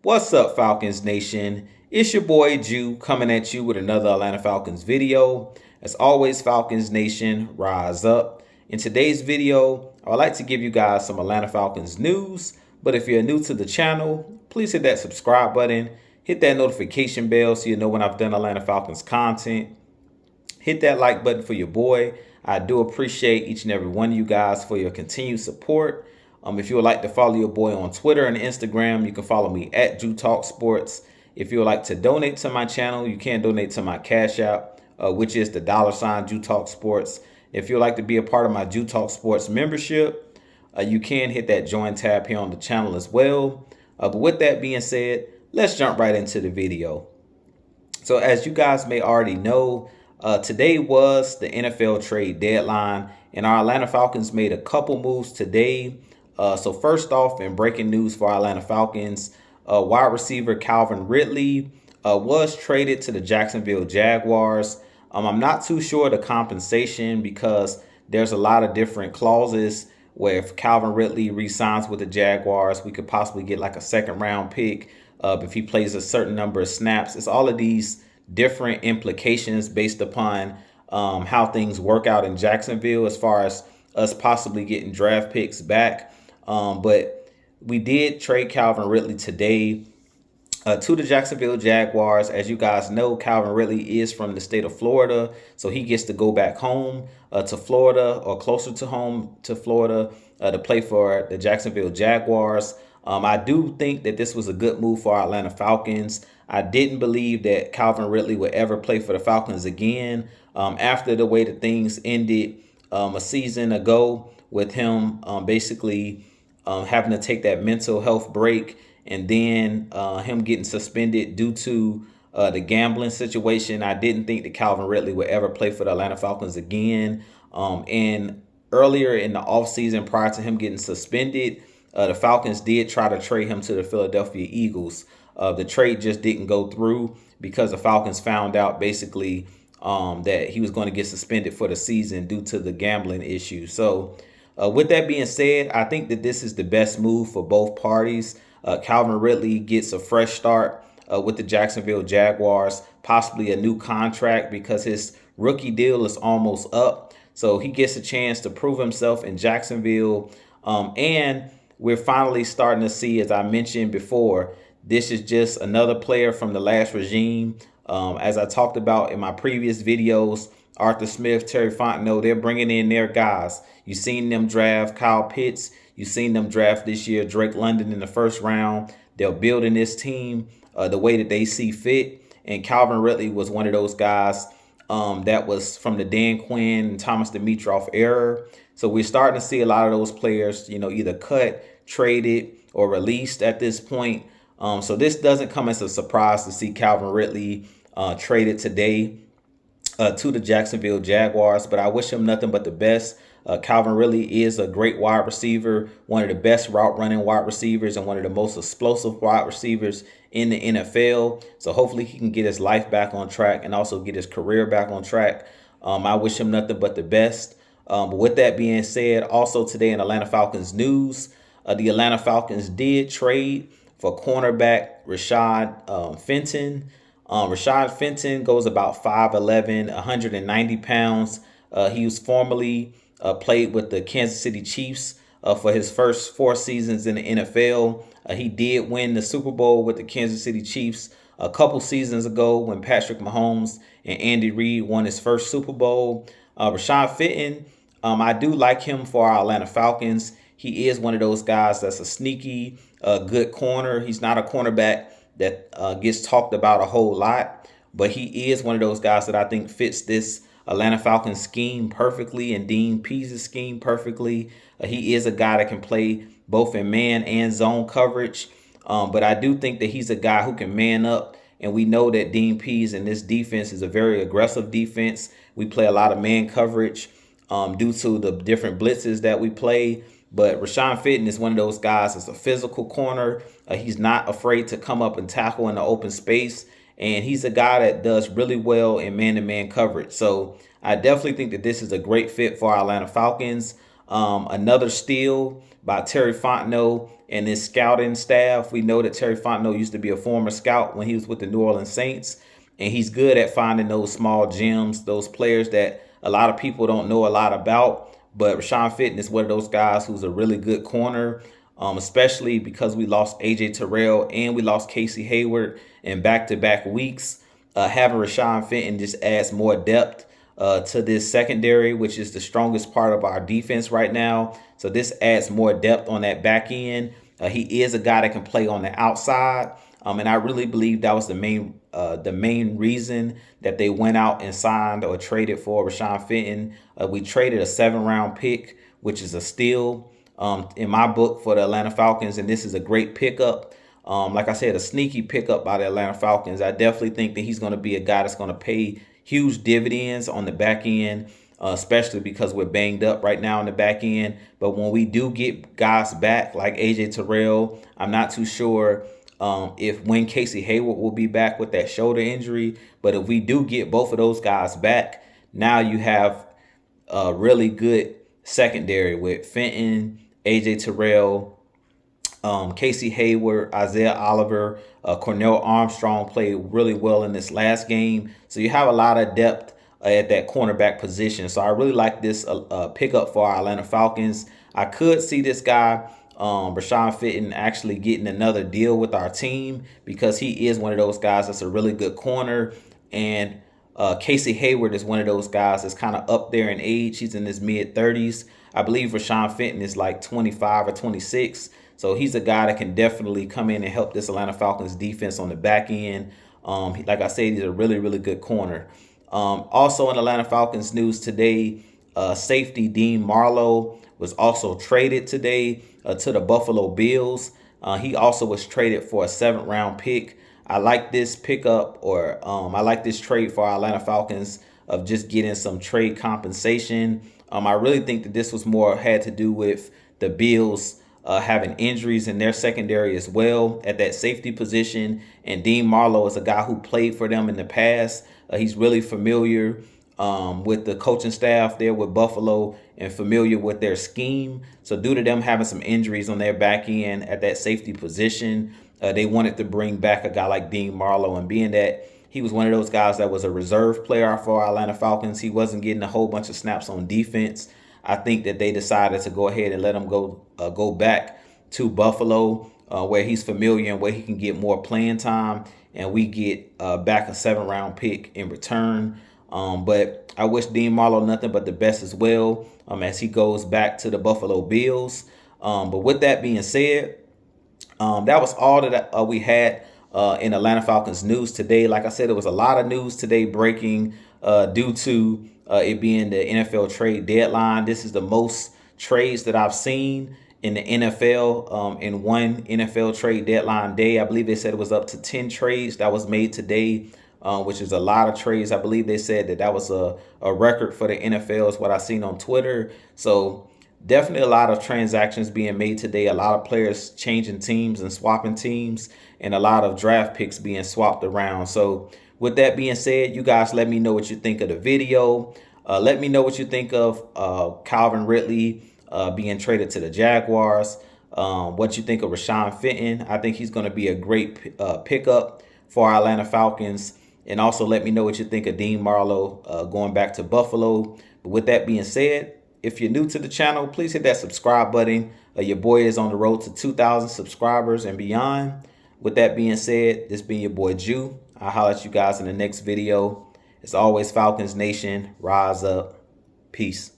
What's up, Falcons Nation? It's your boy Jew coming at you with another Atlanta Falcons video. As always, Falcons Nation, rise up. In today's video, I would like to give you guys some Atlanta Falcons news. But if you're new to the channel, please hit that subscribe button, hit that notification bell so you know when I've done Atlanta Falcons content. Hit that like button for your boy. I do appreciate each and every one of you guys for your continued support. If you would like to follow your boy on Twitter and Instagram, you can follow me at Jew Talk Sports. If you would like to donate to my channel, you can donate to my Cash App, which is the $ Jew Talk Sports. If you would like to be a part of my Jew Talk Sports membership, you can hit that join tab here on the channel as well. But with that being said, let's jump right into the video. So as you guys may already know, today was the NFL trade deadline, and our Atlanta Falcons made a couple moves today. So first off, in breaking news for our Atlanta Falcons, wide receiver Calvin Ridley was traded to the Jacksonville Jaguars. I'm not too sure of the compensation because there's a lot of different clauses where if Calvin Ridley re-signs with the Jaguars, we could possibly get like a second-round pick if he plays a certain number of snaps. It's all of these different implications based upon how things work out in Jacksonville as far as us possibly getting draft picks back. But we did trade Calvin Ridley today to the Jacksonville Jaguars. As you guys know, Calvin Ridley is from the state of Florida, so he gets to go back home to Florida or closer to home to Florida to play for the Jacksonville Jaguars. I do think that this was a good move for our Atlanta Falcons. I didn't believe that Calvin Ridley would ever play for the Falcons again after the way that things ended a season ago with him basically having to take that mental health break and then him getting suspended due to the gambling situation. I didn't think that Calvin Ridley would ever play for the Atlanta Falcons again. And earlier in the offseason, prior to him getting suspended, the Falcons did try to trade him to the Philadelphia Eagles. The trade just didn't go through because the Falcons found out basically that he was going to get suspended for the season due to the gambling issue. So with that being said, I think that this is the best move for both parties. Calvin Ridley gets a fresh start with the Jacksonville Jaguars, possibly a new contract because his rookie deal is almost up. So he gets a chance to prove himself in Jacksonville. And we're finally starting to see, as I mentioned before, this is just another player from the last regime. As I talked about in my previous videos, Arthur Smith, Terry Fontenot, they're bringing in their guys. You've seen them draft Kyle Pitts. You've seen them draft this year Drake London in the first round. They're building this team the way that they see fit. And Calvin Ridley was one of those guys that was from the Dan Quinn and Thomas Dimitroff era. So we're starting to see a lot of those players, either cut, traded, or released at this point. So this doesn't come as a surprise to see Calvin Ridley traded today to the Jacksonville Jaguars, but I wish him nothing but the best. Calvin Ridley is a great wide receiver, one of the best route running wide receivers and one of the most explosive wide receivers in the NFL. So hopefully he can get his life back on track and also get his career back on track. I wish him nothing but the best. But with that being said, also today in Atlanta Falcons news, the Atlanta Falcons did trade for cornerback Rashad Fenton. Rashad Fenton goes about 5'11", 190 pounds. He was formerly played with the Kansas City Chiefs for his first 4 seasons in the NFL. He did win the Super Bowl with the Kansas City Chiefs a couple seasons ago when Patrick Mahomes and Andy Reid won his first Super Bowl. Rashad Fenton, I do like him for our Atlanta Falcons. He is one of those guys that's a sneaky, good corner. He's not a cornerback that gets talked about a whole lot, but he is one of those guys that I think fits this Atlanta Falcons scheme perfectly and Dean Pees' scheme perfectly. He is a guy that can play both in man and zone coverage, but I do think that he's a guy who can man up, and we know that Dean Pees and this defense is a very aggressive defense. We play a lot of man coverage due to the different blitzes that we play. But Rashad Fenton is one of those guys that's a physical corner. He's not afraid to come up and tackle in the open space. And he's a guy that does really well in man-to-man coverage. So I definitely think that this is a great fit for our Atlanta Falcons. Another steal by Terry Fontenot and his scouting staff. We know that Terry Fontenot used to be a former scout when he was with the New Orleans Saints, and he's good at finding those small gems, those players that a lot of people don't know a lot about. But Rashad Fenton is one of those guys who's a really good corner, especially because we lost A.J. Terrell and we lost Casey Hayward in back-to-back weeks. Having Rashad Fenton just adds more depth to this secondary, which is the strongest part of our defense right now. So this adds more depth on that back end. He is a guy that can play on the outside. And I really believe that was the main reason that they went out and signed or traded for Rashad Fenton. We traded a 7th-round pick, which is a steal in my book for the Atlanta Falcons. And this is a great pickup. Like I said, a sneaky pickup by the Atlanta Falcons. I definitely think that he's going to be a guy that's going to pay huge dividends on the back end, especially because we're banged up right now in the back end. But when we do get guys back like A.J. Terrell, I'm not too sure when Casey Hayward will be back with that shoulder injury. But if we do get both of those guys back, now you have a really good secondary with Fenton, A.J. Terrell, Casey Hayward, Isaiah Oliver, Cornell Armstrong played really well in this last game. So you have a lot of depth at that cornerback position. So I really like this pickup for our Atlanta Falcons. I could see this guy, Rashad Fenton, actually getting another deal with our team because he is one of those guys that's a really good corner. And Casey Hayward is one of those guys that's kind of up there in age. He's in his mid-30s. I believe Rashad Fenton is like 25 or 26. So he's a guy that can definitely come in and help this Atlanta Falcons defense on the back end. Like I said, he's a really, really good corner. Also in Atlanta Falcons news today, safety Dean Marlowe was also traded today to the Buffalo Bills. He also was traded for a 7th-round pick. I like this pickup, or I like this trade for our Atlanta Falcons of just getting some trade compensation. I really think that this was more had to do with the Bills having injuries in their secondary as well at that safety position. And Dean Marlowe is a guy who played for them in the past. He's really familiar with the coaching staff there with Buffalo and familiar with their scheme. So due to them having some injuries on their back end at that safety position, they wanted to bring back a guy like Dean Marlowe. And being that he was one of those guys that was a reserve player for our Atlanta Falcons, he wasn't getting a whole bunch of snaps on defense. I think that they decided to go ahead and let him go back to Buffalo, where he's familiar and where he can get more playing time, and we get back a 7th-round pick in return. But I wish Dean Marlowe nothing but the best as well as he goes back to the Buffalo Bills. But with that being said, that was all that we had in Atlanta Falcons news today. Like I said, there was a lot of news today breaking due to it being the NFL trade deadline. This is the most trades that I've seen in the NFL in one NFL trade deadline day. I believe they said it was up to 10 trades that was made today, which is a lot of trades. I believe they said that was a record for the NFL is what I seen on Twitter. So definitely a lot of transactions being made today, a lot of players changing teams and swapping teams, and a lot of draft picks being swapped around. So with that being said, you guys let me know what you think of the video. Let me know what you think of Calvin Ridley being traded to the Jaguars. What you think of Rashad Fenton. I think he's going to be a great pickup for our Atlanta Falcons. And also let me know what you think of Dean Marlowe going back to Buffalo. But with that being said, if you're new to the channel, please hit that subscribe button. Your boy is on the road to 2,000 subscribers and beyond. With that being said, this being your boy Jew. I'll holler at you guys in the next video. As always, Falcons Nation, rise up. Peace.